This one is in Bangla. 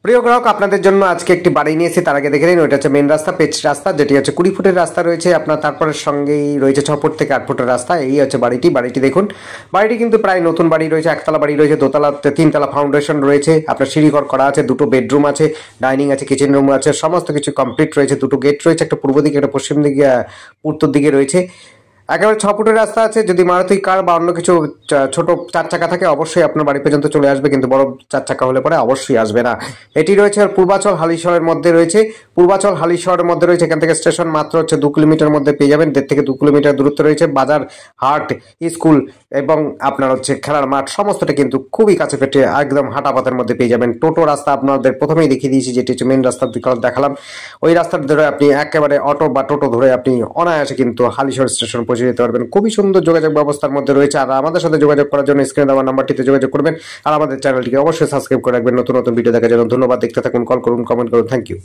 প্রিয় গ্রাহক, আপনাদের জন্য আজকে একটি বাড়ি নিয়েছি। তার আগে দেখে নিন, ওইটা হচ্ছে মেন রাস্তা, পেচ রাস্তা, যেটি হচ্ছে 20 ফুটের রাস্তা রয়েছে আপনার। তারপরে সঙ্গেই রয়েছে 6 ফুট থেকে 8 ফুটের রাস্তা। এই হচ্ছে বাড়িটি দেখুন। বাড়িটি কিন্তু প্রায় নতুন বাড়ি রয়েছে। একতলা বাড়ি রয়েছে, দোতলা 3তলা ফাউন্ডেশন রয়েছে, আপনার সিঁড়িঘর করা আছে, 2টো বেডরুম আছে, ডাইনিং আছে, কিচেন রুম আছে, সমস্ত কিছু কমপ্লিট রয়েছে। 2টো গেট রয়েছে, একটা পূর্ব দিকে, একটা পশ্চিম দিকে, উত্তর দিকে রয়েছে। একেবারে 6 ফুটের রাস্তা আছে। যদি মারুতি কার বা অন্য কিছু ছোট 4 চাকা থাকে, অবশ্যই আপনার বাড়ি পর্যন্ত চলে আসবে, কিন্তু বড় 4 চাকা হলে পরে অবশ্যই আসবে না। এটি রয়েছে পূর্বাচল হালিশহরের মধ্যে রয়েছে। পূর্বাচল হালিশহরের মধ্যে রয়েছে। এখান থেকে স্টেশন মাত্র হচ্ছে 2 কিলোমিটার মধ্যে পেয়ে যাবেন। 1.5 থেকে 2 কিলোমিটার দূরত্ব রয়েছে। বাজার, হাট, স্কুল এবং আপনার হচ্ছে খেলার মাঠ, সমস্তটা কিন্তু খুবই কাছে পেটে, একদম হাঁটাপথের মধ্যে পেয়ে যাবেন। টোটো রাস্তা আপনাদের প্রথমেই দেখিয়ে দিয়েছি, যেটি হচ্ছে মেন রাস্তার দেখালাম। ওই রাস্তার ধরে আপনি একেবারে অটো বা টোটো ধরে আপনি অনায়াসে কিন্তু হালিশহর স্টেশন পৌঁছে যেতে পারবেন। খুবই সুন্দর যোগাযোগ ব্যবস্থার মধ্যে রয়েছে। আর আমাদের সাথে যোগাযোগ করার জন্য স্ক্রিনে দেওয়া নাম্বারটিতে যোগাযোগ করবেন। আর আমাদের চ্যানেলটিকে অবশ্যই সাবস্ক্রাইব করে রাখবেন নতুন নতুন ভিডিও দেখার জন্য। ধন্যবাদ। দেখতে থাকুন, কল করুন, কমেন্ট করুন। Thank you.